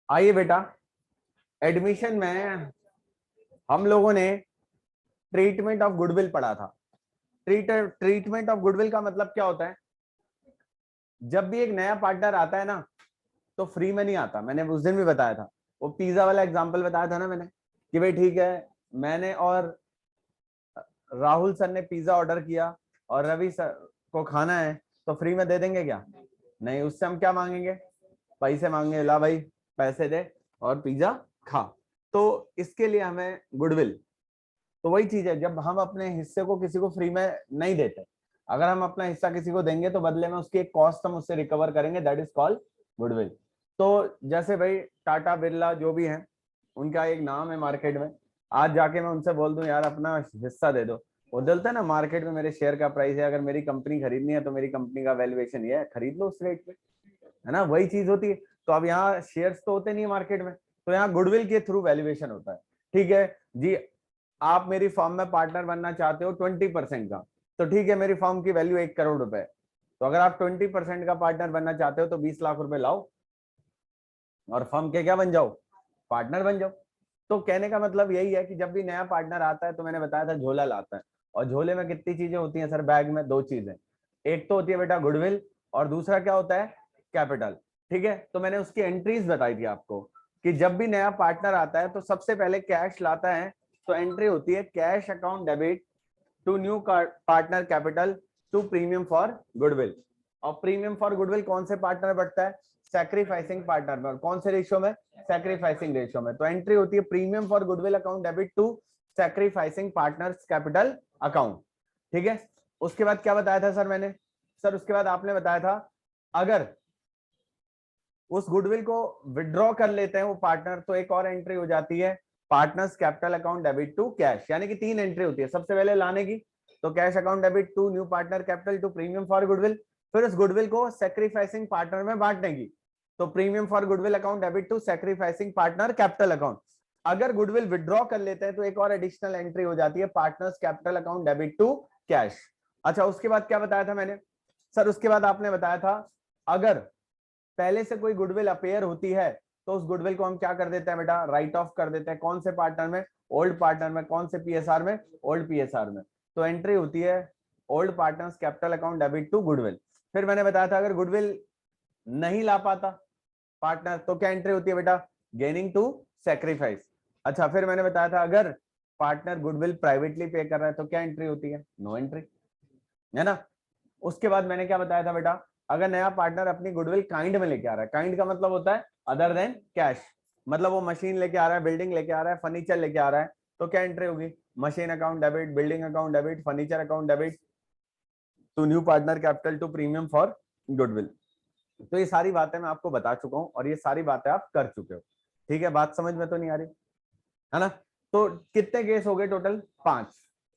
आइए बेटा, एडमिशन में हम लोगों ने ट्रीटमेंट ऑफ गुडविल पढ़ा था। ट्रीटमेंट ऑफ गुडविल का मतलब क्या होता है? जब भी एक नया पार्टनर आता है ना, तो फ्री में नहीं आता। मैंने उस दिन भी बताया था, वो पिज्जा वाला एग्जांपल बताया था ना मैंने, कि भाई ठीक है, मैंने और राहुल सर ने पिज्जा ऑर्डर किया और रवि सर को खाना है, तो फ्री में दे देंगे क्या? नहीं, उससे हम क्या मांगेंगे? पैसे मांगेंगे, ला भाई पैसे दे और पिज्जा खा। तो इसके लिए हमें गुडविल, तो वही चीज है, जब हम अपने हिस्से को किसी को फ्री में नहीं देते, अगर हम अपना हिस्सा किसी को देंगे तो बदले में उसकी एक कॉस्ट हम उससे रिकवर करेंगे, दैट इज कॉल्ड गुडविल। तो जैसे भाई टाटा बिरला जो भी है, उनका एक नाम है मार्केट में, आज जाके मैं उनसे बोल दूं यार अपना हिस्सा दे दो, वो बोलते हैं ना मार्केट में मेरे शेयर का प्राइस है, अगर मेरी कंपनी खरीदनी है तो मेरी कंपनी का वैल्यूएशन ये है, खरीद लो उस रेट पे, है ना, वही चीज होती है। तो अब यहाँ शेयर्स तो होते नहीं है मार्केट में, तो यहाँ गुडविल के थ्रू वैल्यूएशन होता है। ठीक है जी, आप मेरी फर्म में पार्टनर बनना चाहते हो 20% का, तो ठीक है, मेरी फर्म की वैल्यू 1 करोड़ रुपए, तो अगर आप 20% का पार्टनर बनना चाहते हो तो 20 लाख रुपए लाओ और फर्म के क्या बन जाओ? पार्टनर बन जाओ। तो कहने का मतलब यही है कि जब भी नया पार्टनर आता है, तो मैंने बताया था झोला लाता है, और झोले में कितनी चीजें होती हैं सर? बैग में दो चीजें, एक तो होती है बेटा गुडविल, और दूसरा क्या होता है? कैपिटल। ठीक है, तो मैंने उसकी एंट्रीज बताई थी आपको कि जब भी नया पार्टनर आता है तो सबसे पहले कैश लाता है, तो एंट्री होती है cash account debit to new partner capital to premium for goodwill. और प्रीमियम फॉर गुडविल कौन से पार्टनर बढ़ता है? सैक्रिफाइसिंग पार्टनर में। कौन से रेशियो में? सैक्रिफाइसिंग रेशियो में। तो एंट्री होती है premium for goodwill account debit to sacrificing partners capital account. ठीक है, उसके बाद क्या बताया था सर मैंने? सर उसके बाद आपने बताया था अगर उस गुडविल को विड्रॉ कर लेते हैं वो पार्टनर, तो एक और एंट्री हो जाती है partners capital account debit to cash, यानी कि 3 एंट्री होती है। सबसे पहले लाने की, तो cash account debit to new partner capital to premium for goodwill, फिर उस गुडविल को सैक्रिफाइसिंग पार्टनर में बांटने की, तो premium for goodwill account debit to sacrificing partner capital account. अगर गुडविल विड्रॉ कर लेते हैं तो एक और एडिशनल एंट्री हो जाती है partners capital account debit to cash. अच्छा, उसके बाद क्या बताया था मैंने? सर उसके बाद आपने बताया था अगर पहले से कोई गुडविल अपेयर होती है, तो उस गुडविल को हम क्या कर देते हैं बेटा? राइट ऑफ कर देते हैं। कौन से पार्टनर में? ओल्ड पार्टनर में। कौन से पीएसआर में? ओल्ड पीएसआर में। तो एंट्री होती है old partners capital account debit to goodwill. फिर मैंने बताया था अगर गुडविल नहीं ला पाता पार्टनर, तो क्या एंट्री होती है बेटा? Gaining to sacrifice. अच्छा, फिर मैंने बताया था अगर पार्टनर गुडविल प्राइवेटली पे कर रहा है, तो क्या एंट्री होती है? नो एंट्री, है ना। उसके बाद मैंने क्या बताया था बेटा? अगर नया पार्टनर अपनी गुडविल काइंड में लेके आ रहा है, काइंड का मतलब होता है अदर देन कैश, मतलब वो मशीन लेके आ रहा है, बिल्डिंग लेके आ रहा है, फर्नीचर लेके आ रहा है, तो क्या एंट्री होगी? Machine account debit, building account debit, furniture account debit to new partner capital to premium for goodwill. तो ये सारी बातें मैं आपको बता चुका हूं और ये सारी बातें आप कर चुके हो। ठीक है, बात समझ में तो नहीं आ रही, है ना? तो कितने केस हो गए टोटल? 5।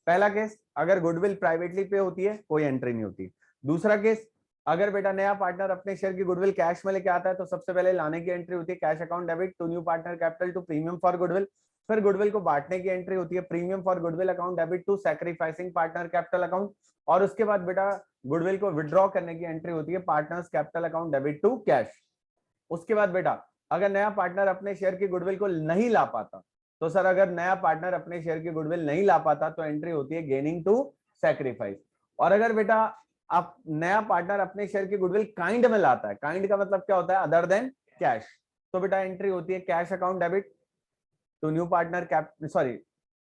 पहला केस, अगर गुडविल प्राइवेटली पे होती है कोई एंट्री नहीं होती। दूसरा केस, अगर बेटा नया पार्टनर अपने शेयर की गुडविल कैश में लेके आता है, तो सबसे पहले लाने की एंट्री होती है cash account debit to new partner capital to premium for goodwill. फिर गुडविल को बांटने की एंट्री होती है premium for goodwill account debit to sacrificing partner capital account. और उसके बाद बेटा गुडविल को विड्रॉ करने की एंट्री होती है partners capital account debit to cash. उसके बाद बेटा अगर नया पार्टनर अपने शेयर की गुडविल को नहीं ला पाता, तो सर अगर नया पार्टनर अपने शेयर की गुडविल नहीं ला पाता, तो एंट्री होती है गेनिंग टू सैक्रिफाइस। और अगर बेटा आप नया पार्टनर अपने शेयर की गुडविल काइंड में लाता है, काइंड का मतलब क्या होता है? अदर देन कैश, तो बेटा एंट्री होती है cash account debit to new partner sorry,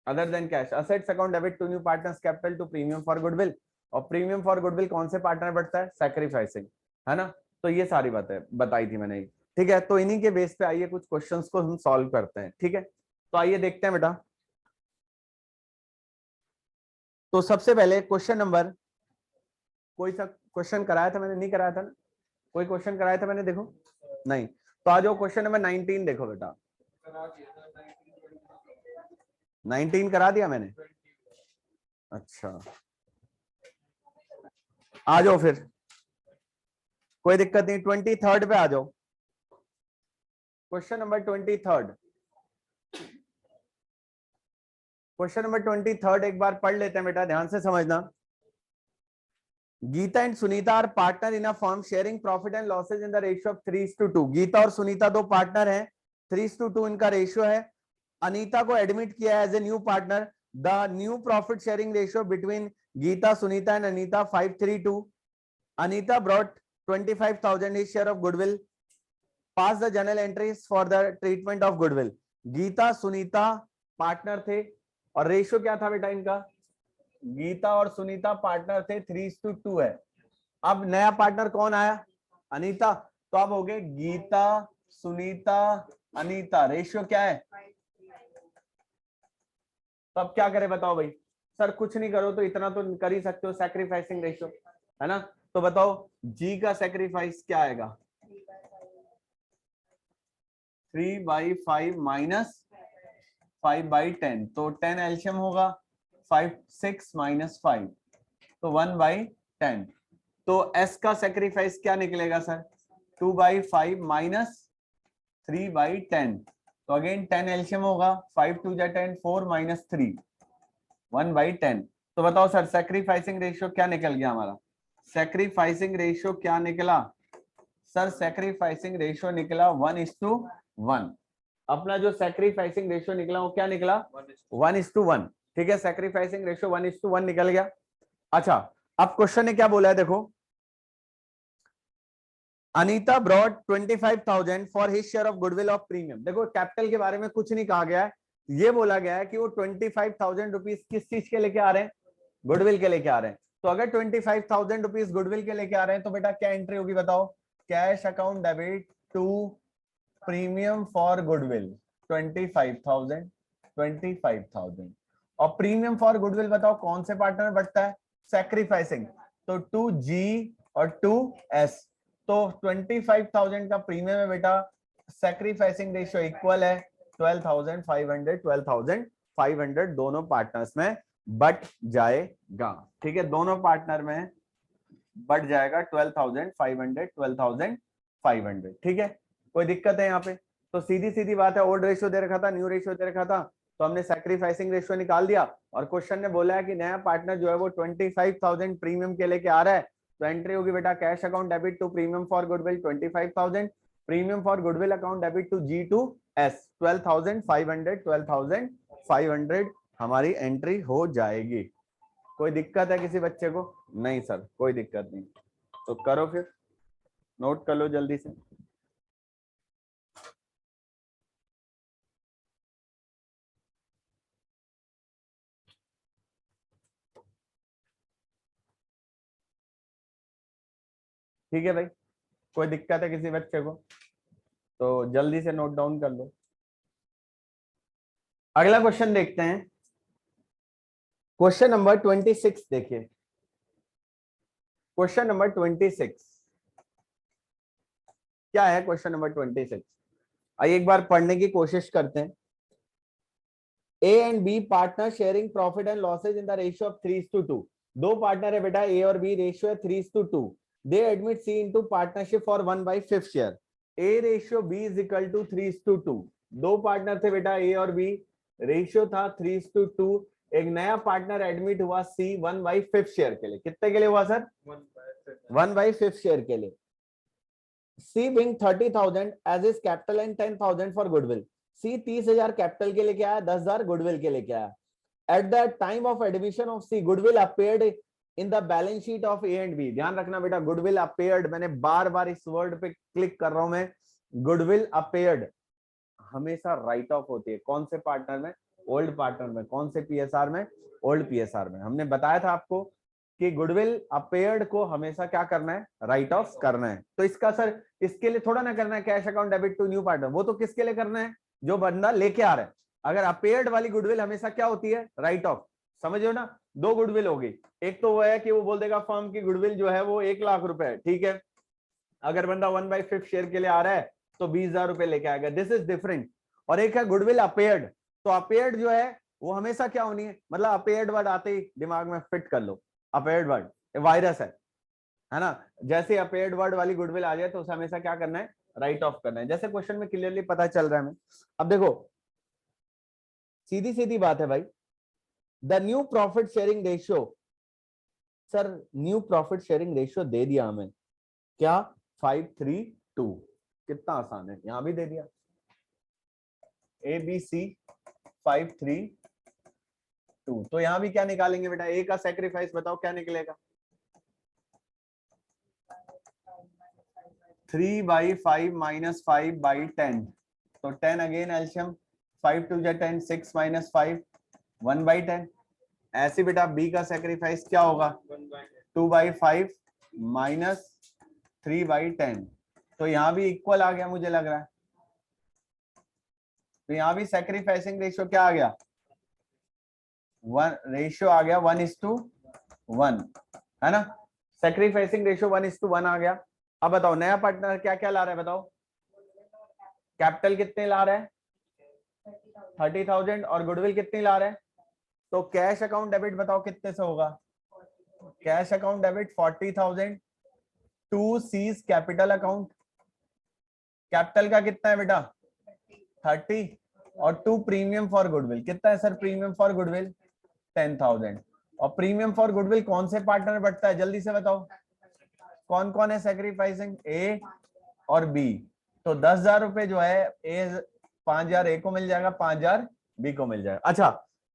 other than cash assets account debit to new partners capital to premium for goodwill. और प्रीमियम फॉर गुडविल कौन से पार्टनर बढ़ता है? सैक्रिफाइसिंग, है ना। तो ये सारी बातें बताई थी मैंने। ठीक है, तो इन्हीं के बेस पे आइए कुछ क्वेश्चंस को हम सॉल्व करते हैं। ठीक है, तो आइए देखते हैं बेटा। तो सबसे पहले क्वेश्चन नंबर, कोई सा क्वेश्चन कराया था मैंने? नहीं कराया था ना? कोई क्वेश्चन कराया था मैंने? देखो नहीं, तो आ जाओ क्वेश्चन नंबर 19 देखो बेटा। 19 करा दिया मैंने? अच्छा, आ जाओ फिर, कोई दिक्कत नहीं। 23 पे आ जाओ, क्वेश्चन नंबर 23। क्वेश्चन नंबर 23 एक बार पढ़ लेते हैं बेटा, ध्यान से समझना। Geeta and Sunita are partner in a firm sharing profit and losses in the ratio of 3:2। Geeta और सुनीता दो पार्टनर हैं 3:2 इनका रेशियो है। अनीता को एडमिट किया as a new partner. The new profit sharing ratio between Geeta, Sunita and Anita 5:3:2। Anita brought 25,000 his share of goodwill. Pass the journal entries for the treatment of goodwill. Geeta Sunita partner थे और ratio क्या था बेटा इनका? गीता और सुनीता पार्टनर थे, 3:2 है। अब नया पार्टनर कौन आया? अनीता। तो अब हो गए गीता सुनीता अनीता, रेशियो क्या है? तो अब क्या करें बताओ भाई? सर कुछ नहीं करो तो इतना तो कर ही सकते हो, सैक्रिफाइसिंग रेशियो है ना। तो बताओ जी का सैक्रिफाइस क्या आएगा? 3/5 माइनस 5/10, तो 10 एल्शियम होगा, 5 6 माइनस 5 तो 1/10। तो एस का सैक्रिफाइस क्या निकलेगा सर? 2/5 माइनस 3/10, तो अगेन 10 एल्शियम होगा, 5 2 जा 10, 4 माइनस 3 1/10। तो बताओ सर सैक्रिफाइसिंग रेशियो क्या निकल गया हमारा? सैक्रिफाइसिंग रेशियो क्या निकला सर? सैक्रिफाइसिंग रेशियो निकला 1:1। अपना जो सैक्रिफाइसिंग रेशियो निकला वो क्या निकला? 1:1। ठीक है, सैक्रिफाइसिंग रेशियो 1:1 निकल गया। अच्छा, अब क्वेश्चन ने क्या बोला है देखो, Anita brought 25,000 for his share of goodwill of premium. देखो कैपिटल के बारे में कुछ नहीं कहा गया है, ये बोला गया है कि वो 25,000 रुपीज किस चीज के लेके आ रहे हैं? गुडविल के लेके आ रहे हैं। तो अगर 25,000 रुपीज गुडविल के लेके आ रहे हैं तो बेटा क्या एंट्री होगी बताओ? Cash account debit to premium for goodwill 25,000 और प्रीमियम फॉर गुडविल बताओ कौन से पार्टनर बढ़ता है? सैक्रिफाइसिंग, तो 2G और 2S। तो 25,000 का प्रीमियम है बेटा, सैक्रिफाइसिंग रेशियो इक्वल है 12,500 दोनों पार्टनर्स में बट जाएगा। ठीक है, दोनों पार्टनर में बढ़ जाएगा 12,500। ठीक है, कोई दिक्कत है यहाँ पे? तो सीधी सीधी बात है, ओल्ड रेशियो दे रखा था, न्यू रेशियो दे रखा था, तो हमने सैक्रिफाइसिंग रेशियो निकाल दिया और क्वेश्चन ने बोला है कि नया पार्टनर जो है वो 25,000 प्रीमियम के लेके आ रहा है। तो एंट्री होगी बेटा cash account debit to premium for goodwill 25,000, premium for goodwill account debit to G2S 12,500 हमारी एंट्री हो जाएगी। कोई दिक्कत है किसी बच्चे को? नहीं सर कोई दिक्कत नहीं। तो करो फिर, नोट कर लो जल्दी से। ठीक है भाई, कोई दिक्कत है किसी बच्चे को तो जल्दी से नोट डाउन कर लो। अगला क्वेश्चन देखते हैं, क्वेश्चन नंबर 26 देखिए। क्वेश्चन नंबर 26 क्या है? क्वेश्चन नंबर 26 आइए एक बार पढ़ने की कोशिश करते हैं। A and B partner sharing profit and losses in the ratio of 3:2। दो पार्टनर है बेटा, ए और बी, रेशियो है 3:2। They admit C into partnership for 1/5 share. A ratio B is equal to 3:2। दो पार्टनर थे बेटा ए और बी, रेशियो था 3:2। एक नया पार्टनर एडमिट हुआ सी 1/5 शेयर के लिए। कितने के लिए हुआ सर? 1/5 शेयर के लिए। C being 30,000 as his capital and 10,000 for goodwill. C 30,000 capital के लेके आया, 10,000 गुडविल के लेके आया। At the time of admission of C goodwill appeared in the balance sheet of A and B. ध्यान रखना बेटा, गुडविल अपीयर्ड, मैंने बार बार इस वर्ड पे क्लिक कर रहा हूं मैं। गुडविल अपीयर्ड हमेशा राइट ऑफ होती है। कौन से पार्टनर में? ओल्ड पार्टनर में। कौन से पीएसआर में? ओल्ड पीएसआर में। हमने बताया था आपको कि गुडविल अपीयर्ड को हमेशा क्या करना है? राइट ऑफ करना है। तो इसका सर इसके लिए थोड़ा ना करना है cash account debit to new partner, वो तो किसके लिए करना है? जो बंदा लेके आ रहा है। अगर अपीयर्ड वाली गुडविल हमेशा क्या होती है? Right of. समझो ना, दो गुडविल होगी, एक तो वो है कि वो बोल देगा फर्म की गुडविल जो है वो 1,00,000 रुपए है, ठीक है। अगर बंदा 1/5 शेयर के लिए आ रहा है तो 20,000 रुपए लेके आएगा, दिस इज डिफरेंट। और एक है गुडविल अपीयर्ड। तो अपीयर्ड जो है वो हमेशा क्या होनी है? मतलब अपीयर्ड वर्ड आते ही दिमाग में फिट कर लो, अपीयर्ड वर्ड वायरस है ना। जैसे अपीयर्ड वर्ड वाली गुडविल आ जाए तो उसे हमेशा क्या करना है? राइट ऑफ करना है। जैसे क्वेश्चन में क्लियरली पता चल रहा है हमें। अब देखो सीधी सीधी बात है भाई, the new profit sharing ratio. Sir new profit sharing ratio दे दिया हमें क्या? 5:3:2। कितना आसान है, यहां भी दे दिया। A B C 5 3 2। तो यहां भी क्या निकालेंगे बेटा, ए का सेक्रीफाइस बताओ क्या निकलेगा, 3/5 minus 5/10। तो 10 अगेन एल्शियम, 5 2 10, 6 minus 5 1/10। ऐसे बेटा बी का सेक्रीफाइस क्या होगा, 2/5 minus 3/10। तो यहां भी इक्वल आ गया मुझे लग रहा है, तो यहां भी सेक्रीफाइसिंग रेशियो क्या आ गया, रेशियो आ गया 1:1, है ना। सेक्रीफाइसिंग रेशियो 1:1 आ गया। अब बताओ नया पार्टनर क्या क्या ला रहा है, बताओ कैपिटल कितने ला रहा है 30,000 और गुडविल कितनी ला रहा है। तो कैश अकाउंट डेबिट बताओ कितने से होगा, cash account debit 40,000 to C's capital account. Capital का कितना है बेटा 30 और टू प्रीमियम फॉर गुडविल कितना है सर, प्रीमियम फॉर गुडविल 10,000। और प्रीमियम फॉर गुडविल कौन से पार्टनर बढ़ता है जल्दी से बताओ, कौन कौन है सेक्रीफाइसिंग, ए और बी। तो 10,000 रुपए जो है ए 5,000 ए को मिल जाएगा, 5,000 बी को मिल जाएगा। अच्छा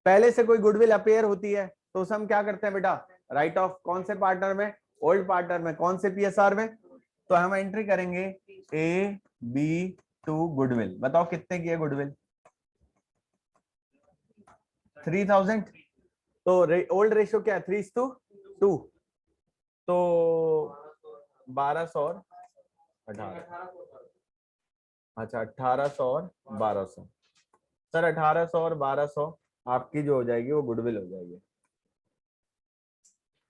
पहले से कोई गुडविल अपेयर होती है तो उसे हम क्या करते हैं बेटा, राइट ऑफ कौन से पार्टनर में, ओल्ड पार्टनर में, कौन से पीएसआर में। तो हम एंट्री करेंगे ए बी टू गुडविल, बताओ कितने की है गुडविल 3,000। तो ओल्ड रेशियो क्या है 3:2। तो 1200 और 18, अच्छा 1800 और 1200, सर 1800 और 1200 आपकी जो हो जाएगी वो गुडविल हो जाएगी,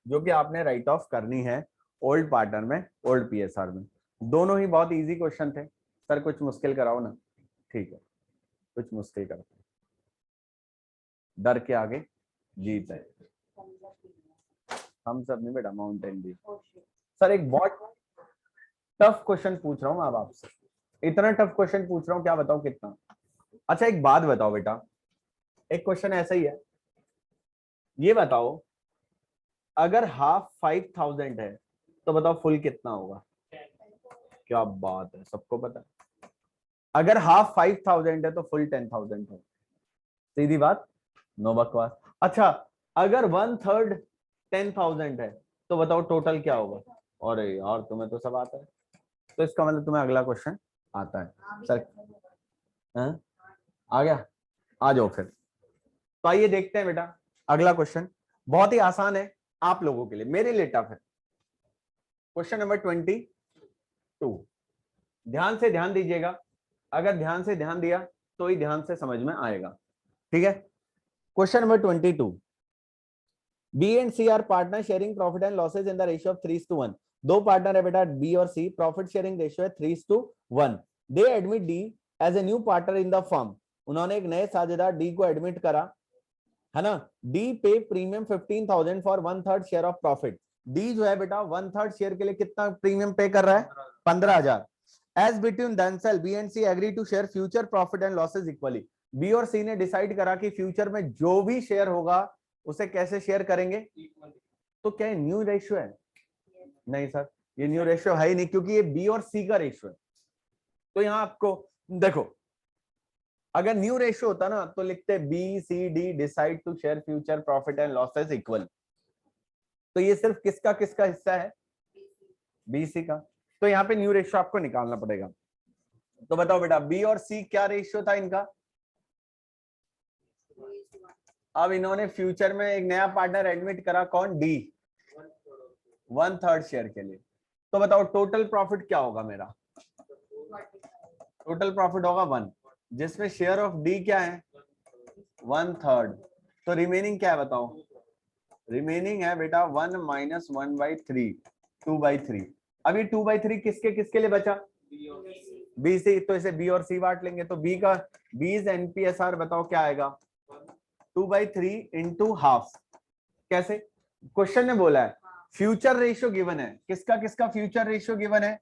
जो कि आपने राइट ऑफ करनी है ओल्ड पार्टनर में, ओल्ड पीएसआर में। दोनों ही बहुत इजी क्वेश्चन थे। सर कुछ मुश्किल कराओ ना, ठीक है कुछ मुश्किल करते हैं, डर के आगे जीत है। हम सब नहीं बेटा, माउंटेन ड्यू। सर एक बहुत टफ क्वेश्चन पूछ रहा हूँ अब आपसे, इतना टफ क्वेश्चन पूछ रहा हूँ, क्या बताओ कितना। अच्छा एक बात बताओ बेटा, एक क्वेश्चन ऐसा ही है, ये बताओ अगर हाफ 5,000 है तो बताओ फुल कितना होगा। क्या बात है, सबको पता है, अगर हाफ 5,000 है तो फुल 10,000 है, सीधी बात, नो बकवास। अच्छा अगर 1/3 10,000 है तो बताओ टोटल क्या होगा। अरे यार तुम्हें तो सब आता है, तो इसका मतलब तुम्हें अगला क्वेश्चन आता है सर। आ गया, आ जाओ फिर। तो आइए देखते हैं बेटा अगला क्वेश्चन, बहुत ही आसान है आप लोगों के लिए, मेरे लिए टफ है। क्वेश्चन नंबर 22, ध्यान से ध्यान दीजिएगा, अगर ध्यान से ध्यान दिया तो ही ध्यान से समझ में आएगा, ठीक है। Question number 22, B and C are partner sharing profit and losses in the ratio of 3:1। दो पार्टनर है बेटा बी और सी, प्रॉफिट शेयरिंग रेशियो है 3:1। They admit D as a new partner in the firm, उन्होंने एक नए साझेदार डी को एडमिट करा, है ना। डी पे premium 15,000 for 1/3 share of profit. D जो है बेटा 1/3 शेयर के लिए कितना प्रीमियम पे कर रहा है 15,000। As between themselves B and C agree to share future profit and losses equally. B और सी ने डिसाइड करा कि फ्यूचर में जो भी शेयर होगा उसे कैसे शेयर करेंगे। तो क्या न्यू रेशियो है, नहीं सर ये न्यू रेशियो है ही नहीं, क्योंकि ये बी और सी का रेशियो है। तो यहां आपको देखो, अगर न्यू रेशियो होता ना तो लिखते B C D decide to share future profit and losses equal. तो ये सिर्फ किसका किसका हिस्सा है, बीसी का। तो यहाँ पे न्यू रेशियो आपको निकालना पड़ेगा। तो बताओ बेटा बी और सी क्या रेशियो था इनका। अब इन्होंने फ्यूचर में एक नया पार्टनर एडमिट करा, कौन, डी, 1/3 शेयर के लिए। तो बताओ टोटल प्रॉफिट क्या होगा मेरा, टोटल प्रॉफिट होगा 1, जिसमें शेयर ऑफ डी क्या है 1/3। तो रिमेनिंग क्या है बताओ, रिमेनिंग है बेटा 1 माइनस 1/3, 2/3। अब ये 2/3 किसके किसके लिए बचा, बी सी, तो इसे बी और सी बांट लेंगे। तो बी का बीज एनपीएसआर बताओ क्या आएगा 2/3 इंटू हाफ। कैसे, क्वेश्चन ने बोला है फ्यूचर रेशियो गिवन है, किसका किसका फ्यूचर रेशियो गिवन है,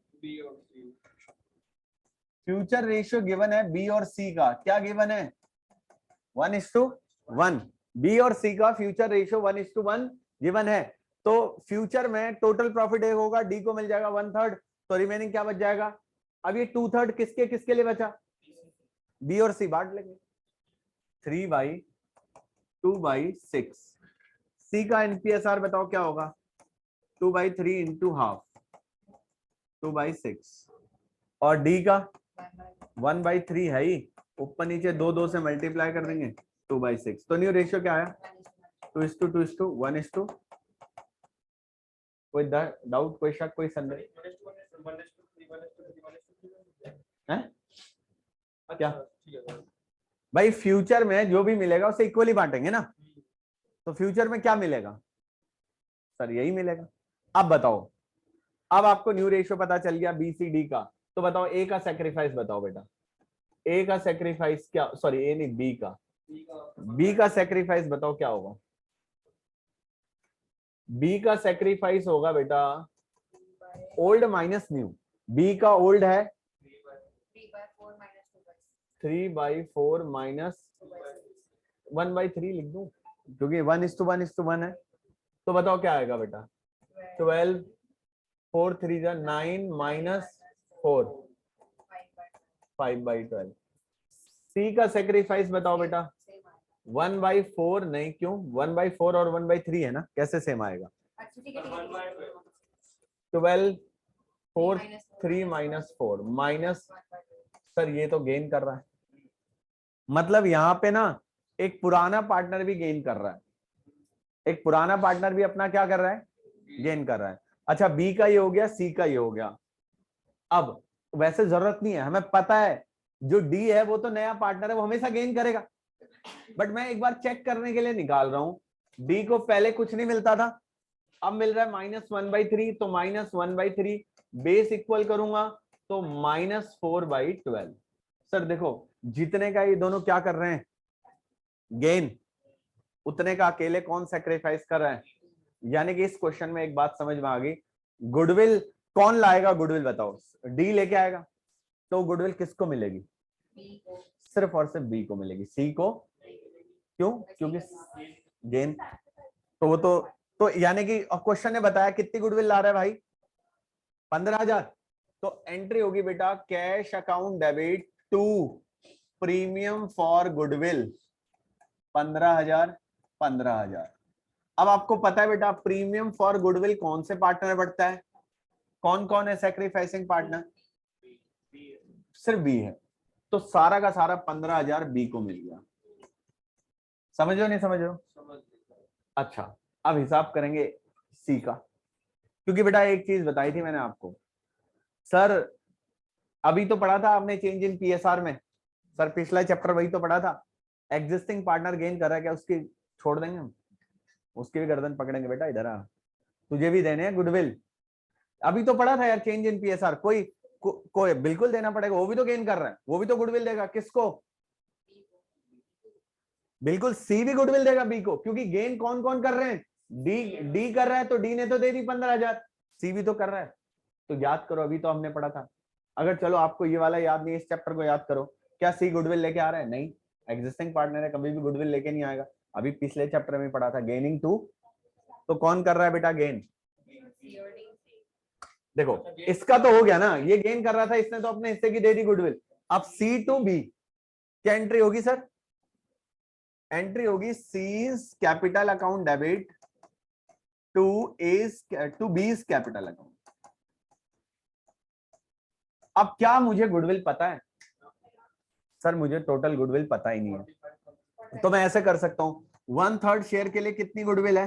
फ्यूचर रेशियो गिवन है बी और सी का, क्या गिवन है 1:1। बी और सी का फ्यूचर रेशियो 1:1 गिवन है। तो फ्यूचर में टोटल प्रॉफिट एक होगा, डी को मिल जाएगा 1/3, तो रिमेनिंग क्या बच जाएगा। अब ये 2/3 किसके किसके लिए बचा, बी और सी बांट लेंगे। 3/2/6। सी का एनपीएसआर बताओ क्या होगा? 2/3 इंटू हाफ 2/6। और डी का 1/3 है ही, ऊपर नीचे 2 से मल्टीप्लाई कर देंगे 2/6। तो न्यू रेशियो क्या आया? 2:2:1:, कोई डाउट, कोई शक, कोई संदेह है क्या? भाई फ्यूचर में जो भी मिलेगा उसे इक्वली बांटेंगे ना, तो फ्यूचर में क्या मिलेगा सर? यही मिलेगा। अब बताओ, अब आपको न्यू रेशियो पता चल गया बी सी डी का, तो बताओ ए का सेक्रीफाइस बताओ बेटा। ए का सेक्रीफाइस क्या, सॉरी ए नहीं, बी का सेक्रीफाइस बताओ क्या होगा? बी का सेक्रीफाइस होगा बेटा ओल्ड माइनस न्यू। बी का ओल्ड है 3/4 माइनस 1/3 लिख दूं, क्योंकि 1:1:1 है। तो बताओ क्या आएगा बेटा? 12, 4 3 9 माइनस 4 5/12। सी का सेक्रीफाइस बताओ बेटा। 1/4 नहीं, क्यों? 1/4 और 1/3 है ना, कैसे सेम आएगा? 12, 4 3 माइनस 4 माइनस, सर ये तो गेन कर रहा है, मतलब यहाँ पे ना एक पुराना पार्टनर भी गेन कर रहा है, एक पुराना पार्टनर भी अपना क्या कर रहा है? गेन कर रहा है। अच्छा, बी का ये हो गया, सी का ये हो गया। अब वैसे जरूरत नहीं है, हमें पता है जो डी है वो तो नया पार्टनर है, वो हमेशा गेन करेगा, बट मैं एक बार चेक करने के लिए निकाल रहा हूं। डी को पहले कुछ नहीं मिलता था, अब मिल रहा है -1/3, तो -1/3 बेस इक्वल करूंगा तो -4/12। सर देखो, जितने का ये दोनों क्या कर रहे हैं? गेन, उतने का अकेले कौन सेक्रीफाइस कर रहा है? यानी कि इस क्वेश्चन में एक बात समझ में आ गई, गुडविल कौन लाएगा? गुडविल बताओ, डी लेके आएगा, तो गुडविल किसको मिलेगी? सिर्फ और सिर्फ बी को मिलेगी, सी को क्यों? क्योंकि गेन, तो वो तो यानी कि क्वेश्चन ने बताया कितनी गुडविल ला रहा है भाई? 15,000। तो एंट्री होगी बेटा cash account debit to premium for goodwill 15,000 15,000। अब आपको पता है बेटा प्रीमियम फॉर गुडविल कौन से पार्टनर बढ़ता है? कौन कौन है सेक्रीफाइसिंग पार्टनर? सिर्फ बी है, तो सारा का सारा 15,000 बी को मिल गया। समझ रहे हो नहीं समझ रहे हो? अच्छा, अब हिसाब करेंगे सी का, क्योंकि बेटा एक चीज बताई थी मैंने आपको, सर अभी तो पढ़ा था आपने चेंज इन पीएसआर में, सर पिछला चैप्टर वही तो पढ़ा था, एग्जिस्टिंग पार्टनर गेन कर रहा है क्या, उसकी छोड़ देंगे हम? उसकी भी गर्दन पकड़ेंगे बेटा, इधर आ, तुझे भी देने हैं गुडविल। अभी तो पढ़ा था यार चेंज इन पीएसआर, कोई बिल्कुल देना पड़ेगा, वो भी तो गेन कर रहा है, वो भी तो गुडविल देगा। किसको? बिल्कुल, सी भी गुडविल देगा बी को, क्योंकि गेन कौन कौन कर रहे हैं? डी कर रहा है, तो डी ने तो दे दी 15,000, सी भी तो कर रहा है। तो याद करो, अभी तो हमने पढ़ा था, अगर चलो आपको ये वाला याद नहीं, इस चैप्टर को याद करो, क्या सी गुडविल लेके आ रहा है? नहीं, एग्जिस्टिंग पार्टनर है, कभी भी गुडविल लेके नहीं आएगा। अभी पिछले चैप्टर में पढ़ा था गेनिंग टू, तो कौन कर रहा है बेटा गेन? देखो इसका तो हो गया ना, ये गेन कर रहा था, इसने तो अपने हिस्से की दे दी गुडविल। अब सी टू बी क्या एंट्री होगी सर? एंट्री होगी C's capital account debit to B's capital account. अब क्या मुझे गुडविल पता है? सर मुझे टोटल गुडविल पता ही नहीं है, तो मैं ऐसे कर सकता हूं 1/3 शेयर के लिए कितनी गुडविल है?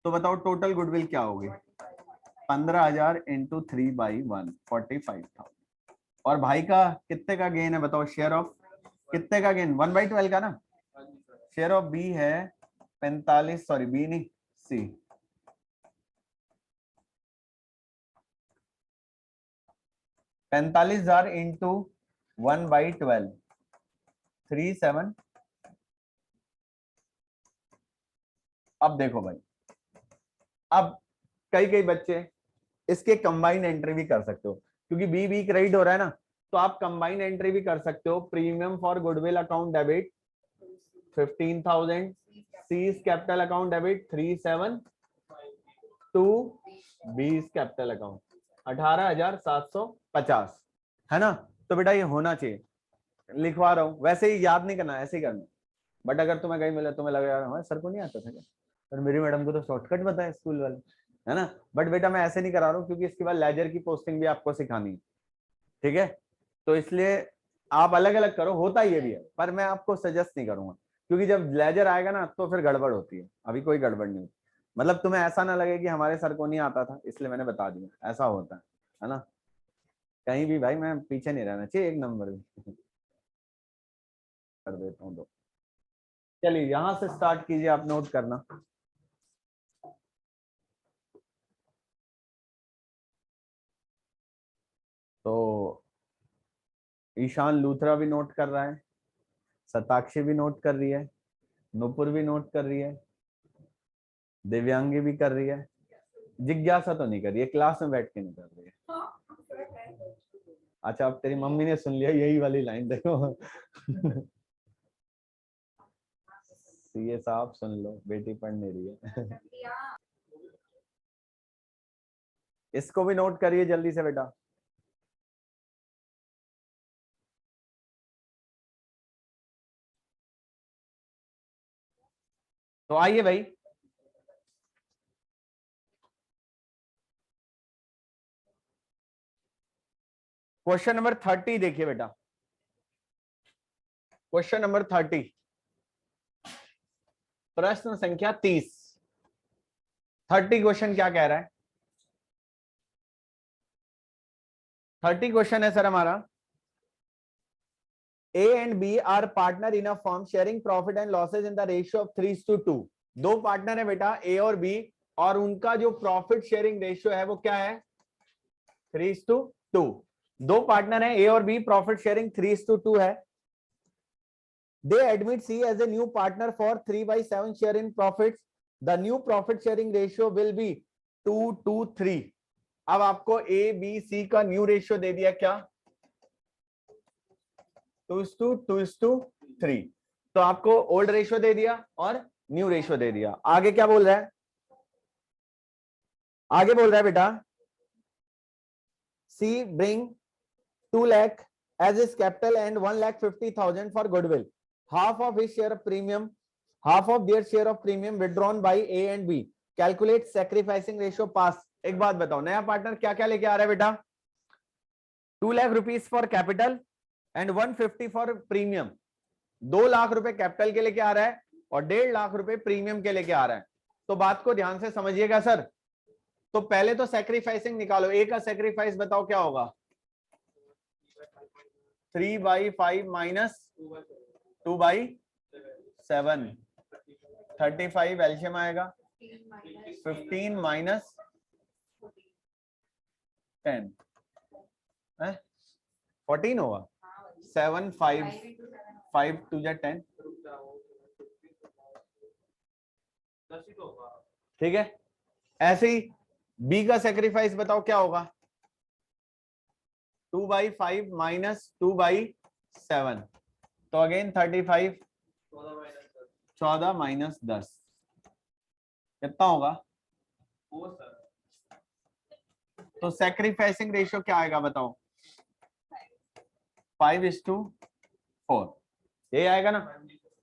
तो बताओ टोटल गुडविल क्या होगी? 15,000 इंटू 3/1 45,000। और भाई का कितने का गेन है बताओ? शेयर ऑफ कितने का गेन? 1/12 का ना। शेयर ऑफ बी है 45, सॉरी बी नहीं सी, 45,000 इंटू 1/12 37। अब देखो भाई, अब कई कई बच्चे इसके कंबाइन एंट्री भी कर सकते हो, क्योंकि बी बी क्रेडिट हो रहा है ना, तो आप कंबाइन एंट्री भी कर सकते हो। Premium for goodwill account debit 15,000, C's capital account debit 37 to B's capital account 18,750 है ना। तो बेटा ये होना चाहिए, लिखवा रहा हूँ, वैसे ही याद नहीं करना, ऐसे ही करना। बट अगर तुम्हें कहीं मिले, तुम्हें लगेगा हमारे सर को नहीं आता था क्या, पर मेरी मैडम को तो शॉर्टकट पता है स्कूल वाले, है ना। बट बेटा मैं ऐसे नहीं करा रहा हूँ, क्योंकि इसके बाद लेजर की पोस्टिंग भी आपको सिखानी है, ठीक है। तो इसलिए आप अलग अलग करो, होता ये भी है, पर मैं आपको सजेस्ट नहीं करूंगा, क्योंकि जब लेजर आएगा ना तो फिर गड़बड़ होती है। अभी कोई गड़बड़ नहीं होती, मतलब तुम्हें ऐसा ना लगे कि हमारे सर को नहीं आता था इसलिए मैंने बता दिया, ऐसा होता है ना। कहीं भी भाई मैं पीछे नहीं रहना चाहिए, एक नंबर भी कर देता हूँ। तो चलिए यहां से स्टार्ट कीजिए, आप नोट करना। तो ईशान लूथरा भी नोट कर रहा है, सताक्षी भी नोट कर रही है, नुपुर भी नोट कर रही है, दिव्यांगी भी कर रही है, जिज्ञासा तो नहीं कर रही है, क्लास में बैठ के नहीं कर रही है। अच्छा अब तेरी मम्मी ने सुन लिया यही वाली लाइन, देखो सीए साहब सुन लो, बेटी पढ़ नहीं रही है इसको भी नोट करिए जल्दी से बेटा। तो आइए भाई, क्वेश्चन नंबर 30 देखिए बेटा, क्वेश्चन नंबर 30, प्रश्न संख्या 30। 30 क्वेश्चन क्या कह रहा है? 30 क्वेश्चन है सर हमारा, A and B are partner in a firm sharing profit and losses in the ratio of 3:2। दो पार्टनर है बेटा A और B, और उनका जो प्रॉफिट शेयरिंग रेशियो है वो क्या है? 3:2। दो पार्टनर है A और B, प्रॉफिट शेयरिंग 3:2 है। They admit C as a new partner for 3/7 share in profits. The new profit sharing ratio will be 2:3। अब आपको A B C का न्यू रेशियो दे दिया क्या? 2:3। तो आपको ओल्ड रेशियो दे दिया और न्यू रेशियो दे दिया। आगे क्या बोल रहा है? आगे बोल रहा है बेटा, C bring 2 lakh as his capital and 1,50,000 for goodwill. Half of his share of premium, half of their share of premium withdrawn by A and B. Calculate sacrificing ratio pass। एक बात बताओ, नया पार्टनर क्या क्या लेके आ रहा है बेटा? 2 lakh rupees for capital and 150 for premium. 2 lakh रुपए कैपिटल के लेके आ रहा है और 1.5 लाख रुपए प्रीमियम के लेके आ रहा है। तो बात को ध्यान से समझिएगा सर। तो पहले तो सैक्रिफाइसिंग निकालो, ए का सैक्रिफाइस बताओ क्या होगा? 3/5 माइनस 2/7, 35 एल्शियम आएगा, 15 माइनस 10 14 होगा, 7 5 5 2 10, ठीक है। ऐसे ही बी का सेक्रीफाइस बताओ क्या होगा? 2/5 माइनस 2/7, तो अगेन 35, 14 माइनस 10 कितना होगा? तो सेक्रीफाइसिंग रेशियो क्या आएगा बताओ? 5:4, ये आएगा ना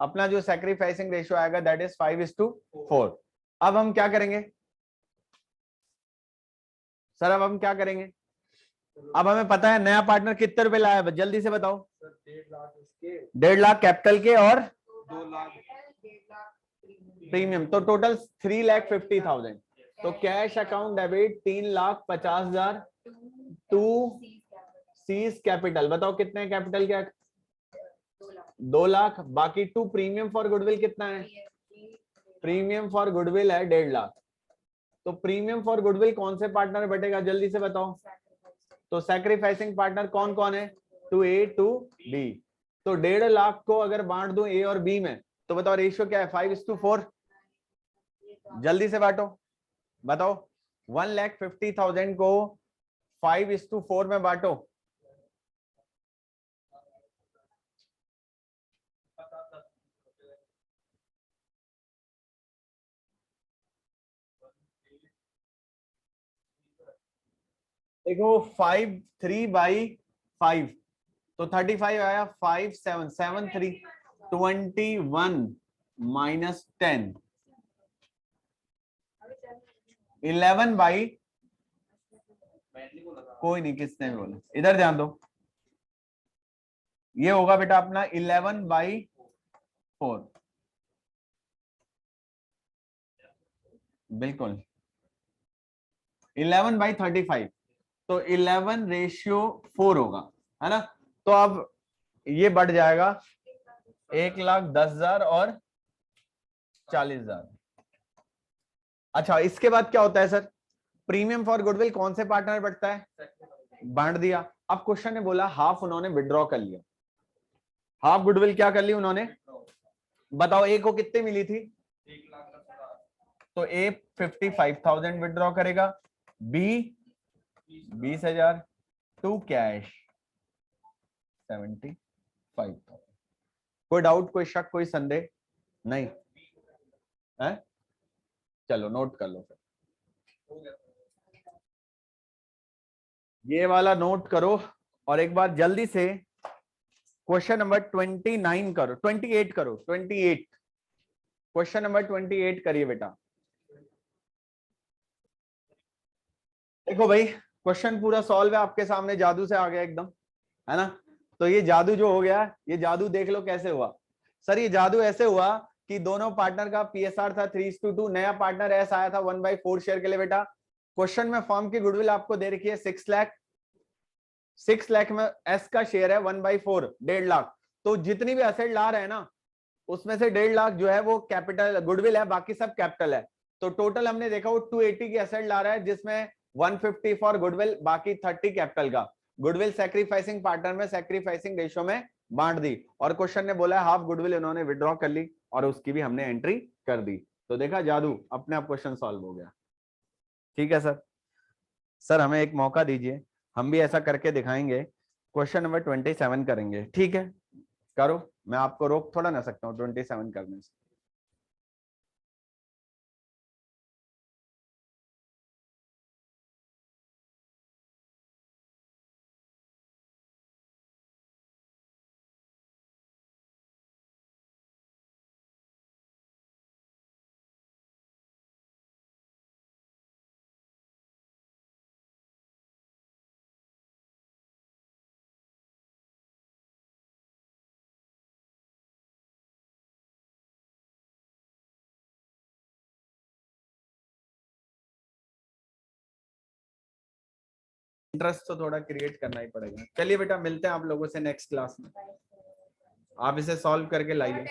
अपना जो सेक्रीफाइसिंग रेशियो आएगा, दैट इज 5:4। अब हम क्या करेंगे सर? अब हम क्या करेंगे? अब हमें पता है नया पार्टनर कितने रुपए लाया है, जल्दी से बताओ। 1.5 लाख कैपिटल के और 2 लाख प्रीमियम, तो टोटल 3,50,000। तो cash account debit 3,50,000 to C's capital. बताओ कितने कैपिटल के? 2 लाख। बाकी टू प्रीमियम फॉर गुडविल कितना है? प्रीमियम फॉर गुडविल है 1.5 लाख। तो प्रीमियम फॉर गुडविल कौन से पार्टनर बटेगा जल्दी से बताओ? तो सैक्रिफाइसिंग पार्टनर कौन कौन है? To A to B. तो 1.5 लाख को अगर बांट दूं ए और बी में, तो बताओ रेशियो क्या है? 5:4। जल्दी से बांटो, बताओ 1,50,000 को 5:4 में बांटो। देखो 5 3/5 तो 35 आया, 5 7 7 3 21 माइनस 10 11 बाई, कोई नहीं, किसने भी बोला, इधर ध्यान दो, ये होगा बेटा अपना 11 बाई 4, बिल्कुल 11 बाई 35, तो 11:4 होगा, है ना। तो अब ये बढ़ जाएगा 1,10,000 और 40,000। अच्छा, इसके बाद क्या होता है सर, प्रीमियम फॉर गुडविल कौन से पार्टनर बढ़ता है, बांट दिया। अब क्वेश्चन ने बोला हाफ उन्होंने विड्रॉ कर लिया, हाफ गुडविल क्या कर ली उन्होंने, बताओ ए को कितनी मिली थी, तो ए 55,000 विड्रॉ करेगा, बी 20,000, टू कैश 75,000। कोई डाउट, कोई शक, कोई संदेह नहीं है, चलो नोट कर लो फिर, ये वाला नोट करो, और एक बार जल्दी से क्वेश्चन नंबर 29 करो, 28 करो, 28, क्वेश्चन नंबर 28 करिए बेटा। देखो भाई, क्वेश्चन पूरा सॉल्व है आपके सामने, जादू से आ गया एकदम, है ना। तो ये जादू जो हो गया, ये जादू देख लो कैसे हुआ सर। ये जादू ऐसे हुआ कि दोनों पार्टनर का पीएसआर था 3:2, नया पार्टनर एस आया था 1/4 शेयर के लिए बेटा। क्वेश्चन में फर्म की गुडविल आपको दे रखी है 6 लाख, 6 लाख में एस का शेयर है 1/4, 1.5 लाख। तो जितनी भी असेट ला रहे हैं ना, उसमें से 1.5 लाख जो है वो कैपिटल गुडविल है, बाकी सब कैपिटल है। तो टोटल हमने देखा वो 280 की एसेट ला रहा है, जिसमें 150 फॉर गुडविल, बाकी 30 कैपिटल का। गुडविल सैक्रिफाइसिंग पार्टनर में सैक्रिफाइसिंग रेशियो में बांट दी, और क्वेश्चन ने बोला हाफ गुडविल उन्होंने विड्रॉ कर ली, और उसकी भी हमने एंट्री कर दी। तो देखा जादू, अपने आप क्वेश्चन सॉल्व हो गया। ठीक है सर, सर हमें एक मौका दीजिए, हम भी ऐसा करके दिखाएंगे। क्वेश्चन नंबर 27 करेंगे, ठीक है, करो, मैं आपको रोक थोड़ा ना सकता हूँ 27 करने से। इंटरेस्ट तो थोड़ा क्रिएट करना ही पड़ेगा। चलिए बेटा, मिलते हैं आप लोगों से नेक्स्ट क्लास में, आप इसे सॉल्व करके लाइए।